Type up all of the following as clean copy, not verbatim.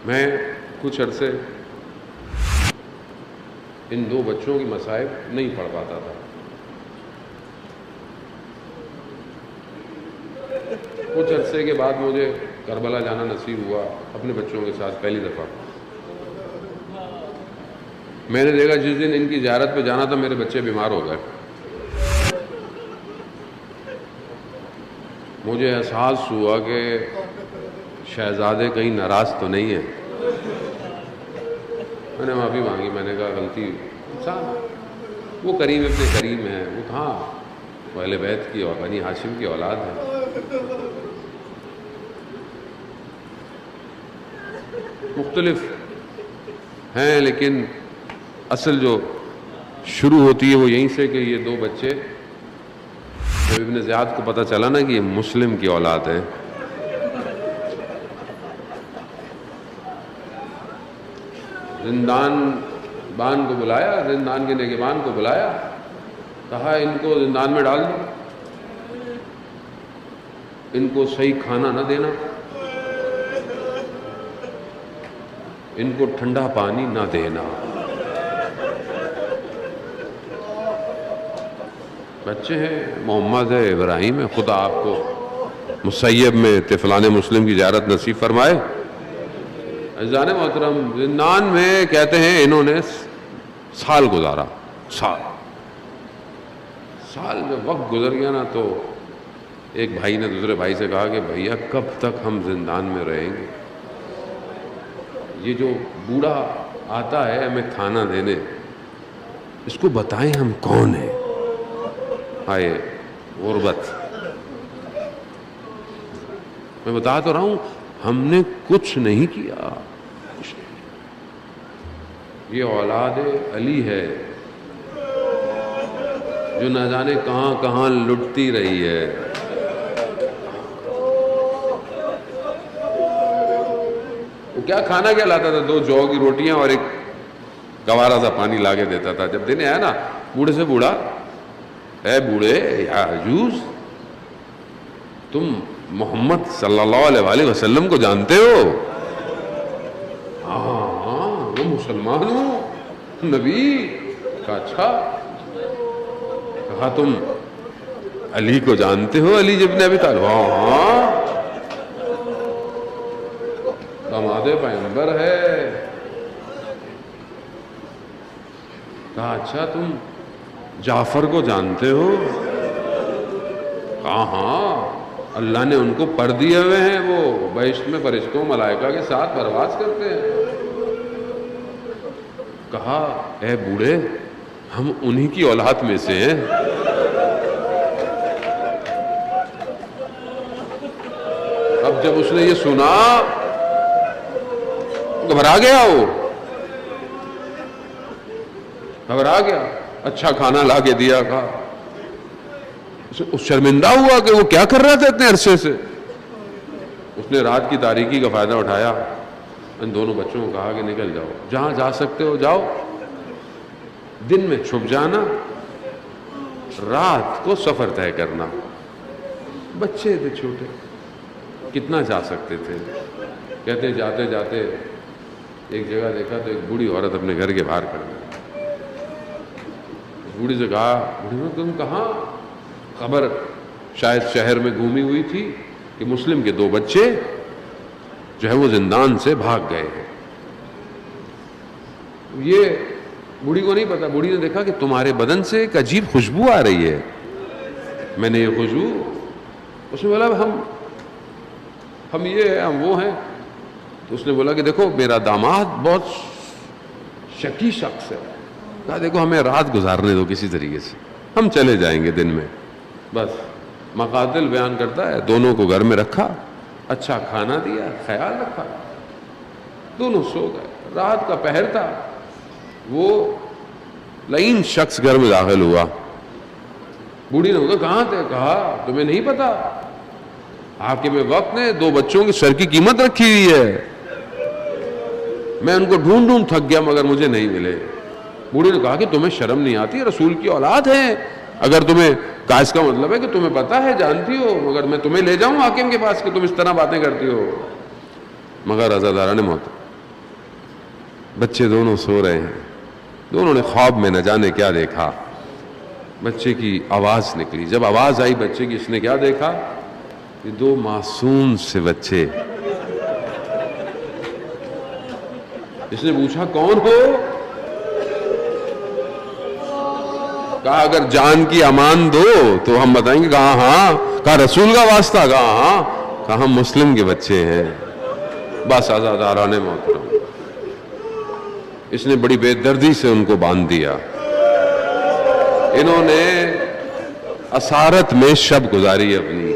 میں کچھ عرصے ان دو بچوں کی مصائب نہیں پڑھ پاتا تھا. کچھ عرصے کے بعد مجھے کربلا جانا نصیب ہوا اپنے بچوں کے ساتھ پہلی دفعہ. میں نے دیکھا جس دن ان کی زیارت پہ جانا تھا میرے بچے بیمار ہو گئے. مجھے احساس ہوا کہ شہزادے کہیں ناراض تو نہیں ہیں. میں نے معافی مانگی. میں نے کہا غلطی انسان وہ کریم ابن کریم ہے. وہ کہاں وہ اہل بیت کی اور بنی ہاشم کی اولاد ہے. مختلف ہیں لیکن اصل جو شروع ہوتی ہے وہ یہیں سے کہ یہ دو بچے جب ابن زیاد کو پتہ چلا نا کہ یہ مسلم کی اولاد ہے زندان بان کو بلایا, زندان کے نگہبان کو بلایا, کہا ان کو زندان میں ڈال دو, ان کو صحیح کھانا نہ دینا, ان کو ٹھنڈا پانی نہ دینا. بچے ہیں, محمد ہے, ابراہیم ہے, خدا آپ کو مسیب میں طفلان مسلم کی زیارت نصیب فرمائے. عزیزان محترم, زندان میں کہتے ہیں انہوں نے سال گزارا. سال جب وقت گزر گیا نا تو ایک بھائی نے دوسرے بھائی سے کہا کہ بھیا کب تک ہم زندان میں رہیں گے؟ یہ جو بوڑھا آتا ہے ہمیں کھانا دینے, اس کو بتائیں ہم کون ہیں. آئے غربت, میں بتا تو رہا ہوں ہم نے کچھ نہیں کیا. یہ اولاد علی ہے جو نہ جانے کہاں کہاں لٹتی رہی ہے. وہ کیا کھانا کیا لاتا تھا؟ 2 جو کی روٹیاں اور ایک گوارا سا پانی لا کے دیتا تھا. جب دن آیا نا بوڑھے سے بوڑھا, اے بوڑھے یا عجوز, تم محمد صلی اللہ علیہ وآلہ وسلم کو جانتے ہو؟ ہاں وہ مسلمان ہوں نبی. کہا اچھا. کہا تم علی کو جانتے ہو؟ علی ابن ابی طالب. ہاں داماد پیغمبر ہے. کہا اچھا تم جعفر کو جانتے ہو؟ کہا ہاں اللہ نے ان کو پر دیے ہوئے ہیں, وہ بہشت میں فرشتوں ملائکہ کے ساتھ پرواز کرتے ہیں. کہا اے بوڑھے ہم انہی کی اولاد میں سے ہیں. اب جب اس نے یہ سنا گھبرا گیا, وہ گھبرا گیا. اچھا کھانا لا کے دیا, کہا شرمندہ ہوا کہ وہ کیا کر رہا تھا اتنے عرصے سے. اس نے رات کی تاریکی کا فائدہ اٹھایا, ان دونوں بچوں کو کہا کہ نکل جاؤ, جہاں جا سکتے ہو جاؤ, دن میں چھپ جانا, رات کو سفر طے کرنا. بچے تھے چھوٹے, کتنا جا سکتے تھے. کہتے جاتے جاتے ایک جگہ دیکھا تو ایک بوڑھی عورت اپنے گھر کے باہر کھڑی. بوڑھی سے کہا بوڑھی تم کہاں؟ خبر شاید شہر میں گھومی ہوئی تھی کہ مسلم کے 2 بچے جو ہے وہ زندان سے بھاگ گئے ہیں. یہ بوڑھی کو نہیں پتا. بوڑھی نے دیکھا کہ تمہارے بدن سے ایک عجیب خوشبو آ رہی ہے. میں نے یہ خوشبو, اس نے بولا ہم یہ ہیں ہم وہ ہیں. تو اس نے بولا کہ دیکھو میرا داماد بہت شکی شخص ہے. کہا دیکھو ہمیں رات گزارنے دو کسی طریقے سے, ہم چلے جائیں گے دن میں. بس مقاتل بیان کرتا ہے دونوں کو گھر میں رکھا, اچھا کھانا دیا, خیال رکھا, دونوں سو گئے. رات کا پہر تھا. وہ لعین شخص گھر میں داخل ہوا. بوڑھی نے کہا کہاں تھے؟ کہا تمہیں نہیں پتا حاکم وقت نے 2 بچوں کی سر کی قیمت رکھی ہوئی ہے, میں ان کو ڈھونڈ تھک گیا مگر مجھے نہیں ملے. بوڑھی نے کہا کہ تمہیں شرم نہیں آتی؟ رسول کی اولاد ہیں. اگر تمہیں کہا اس کا مطلب ہے کہ تمہیں پتا ہے, جانتی ہو, مگر میں تمہیں لے جاؤں حاکم کے پاس کہ تم اس طرح باتیں کرتی ہو. مگر عزاداران محترم بچے دونوں سو رہے ہیں, دونوں نے خواب میں نہ جانے کیا دیکھا. بچے کی آواز نکلی, جب آواز آئی بچے کی, اس نے کیا دیکھا کہ دو معصوم سے بچے. اس نے پوچھا کون ہو؟ کہا اگر جان کی امان دو تو ہم بتائیں گے. کہا ہاں. کہا رسول کا واسطہ؟ کہا ہاں. کہا ہم مسلم کے بچے ہیں. بس عزاداران محترم, اس نے بڑی بے دردی سے ان کو باندھ دیا. انہوں نے اسارت میں شب گزاری اپنی.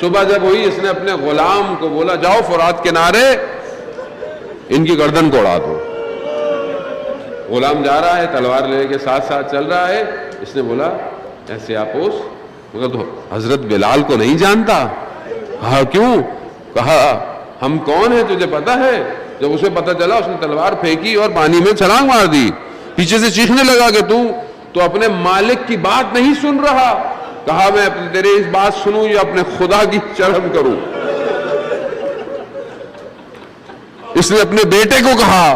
صبح جب ہوئی اس نے اپنے غلام کو بولا جاؤ فرات کنارے ان کی گردن کو اڑا دو. غلام جا رہا ہے, تلوار لے کے ساتھ ساتھ چل رہا ہے. اس نے بولا ایسے آپوس, مگر تو حضرت بلال کو نہیں جانتا. کہا کیوں؟ کہا ہم کون ہیں تجھے پتا ہے؟ جب اسے پتا چلا اس نے تلوار پھینکی اور پانی میں چھلانگ مار دی. پیچھے سے چیخنے لگا کہ تو اپنے مالک کی بات نہیں سن رہا. کہا میں تیرے اس بات سنوں یا اپنے خدا کی شرم کروں؟ اس نے اپنے بیٹے کو کہا.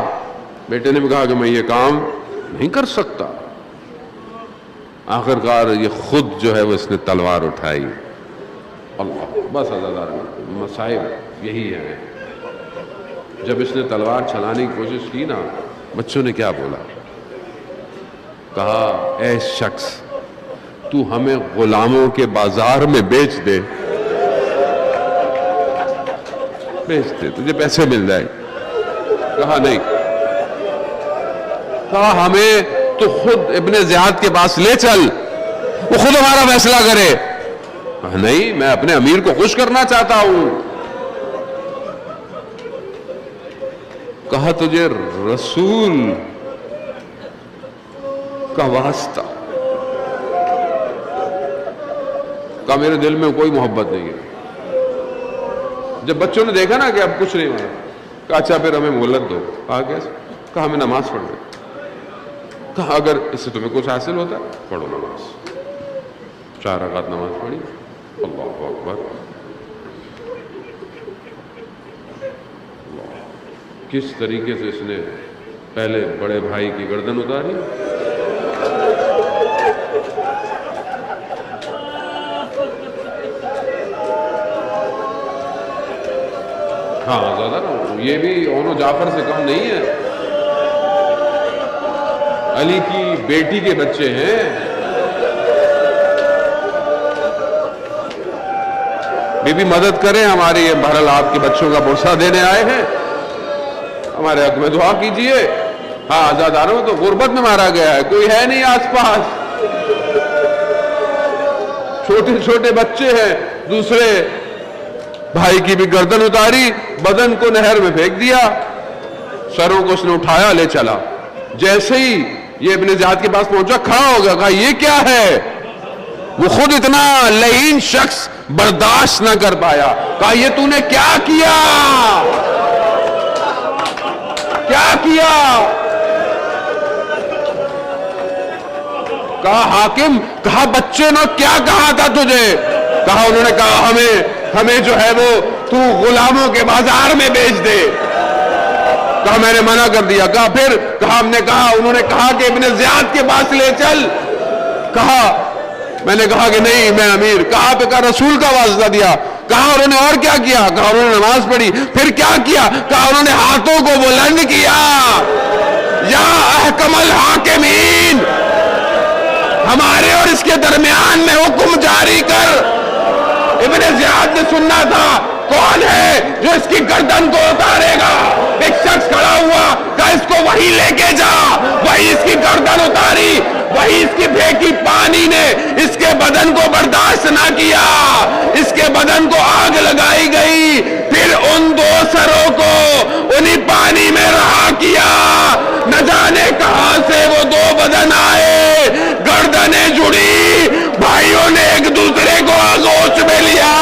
بیٹے نے بھی کہا کہ میں یہ کام نہیں کر سکتا. آخرکار یہ خود جو ہے وہ اس نے تلوار اٹھائی. اللہ, بس عزادار مصائب یہی ہے. جب اس نے تلوار چلانے کی کوشش کی نا, بچوں نے کیا بولا؟ کہا اے شخص تو ہمیں غلاموں کے بازار میں بیچ دے, تجھے پیسے مل جائے. کہا نہیں. کہا ہمیں تو خود ابن زیاد کے پاس لے چل, وہ خود ہمارا فیصلہ کرے. کہا نہیں, میں اپنے امیر کو خوش کرنا چاہتا ہوں. کہا تجھے رسول کا واسطہ. کہا میرے دل میں کوئی محبت نہیں ہے. جب بچوں نے دیکھا نا کہ اب کچھ نہیں ہوا, کہا اچھا پھر ہمیں مہلت دو. کہا کیسے؟ کہا ہمیں نماز پڑھ دے. کہا اگر اس سے تمہیں کچھ حاصل ہوتا ہے پڑھو نماز. 4 رکعت نماز پڑھی. اللہ اکبر. کس طریقے سے اس نے پہلے بڑے بھائی کی گردن اتاری, ہاں زیادہ نا, یہ بھی اونو جعفر سے کم نہیں ہے. علی کی بیٹی کے بچے ہیں. بی بی مدد کریں ہماری, بہرحال آپ کے بچوں کا بورسہ دینے آئے ہیں, ہمارے حق میں دعا کیجئے. ہاں آزاداروں تو غربت میں مارا گیا ہے, کوئی ہے نہیں آس پاس, چھوٹے چھوٹے بچے ہیں. دوسرے بھائی کی بھی گردن اتاری, بدن کو نہر میں پھینک دیا, سروں کو اس نے اٹھایا لے چلا. جیسے ہی یہ ابن زیاد کے پاس پہنچا کھڑا ہو گیا. کہا یہ کیا ہے؟ وہ خود اتنا لعین شخص برداشت نہ کر پایا. کہا یہ تو نے کیا کیا؟ کیا کیا؟ کہا حاکم. کہا بچے نے کیا کہا تھا تجھے؟ کہا انہوں نے کہا ہمیں جو ہے وہ تو غلاموں کے بازار میں بیچ دے. کہا میں نے منع کر دیا. کہا پھر؟ کہا ہم نے کہا, انہوں نے کہا کہ ابن زیاد کے پاس لے چل. کہا میں نے کہا کہ نہیں میں امیر. کہا پہ کہا رسول کا واسطہ دیا. کہا انہوں نے اور کیا کیا؟ کہا انہوں نے نماز پڑھی. پھر کیا کیا؟ کہا انہوں نے ہاتھوں کو بلند کیا. یا احکم الحاکمین, ہمارے اور اس کے درمیان میں حکم جاری کر. ابن زیاد نے سننا تھا کون ہے جو اس کی گردن کو اتارے گا. ایک شخص کھڑا ہوا, کہا اس کو وہی لے کے جا. وہی اس کی گردن اتاری, وہی اس کی پھینکی پانی نے اس کے بدن کو برداشت نہ کیا. اس کے بدن کو آگ لگائی گئی. پھر ان 2 سروں کو انہی پانی میں رہا کیا. نہ جانے کہاں سے وہ 2 بدن آئے, گردنیں جڑی, بھائیوں نے ایک دوسرے کو آغوش میں لیا.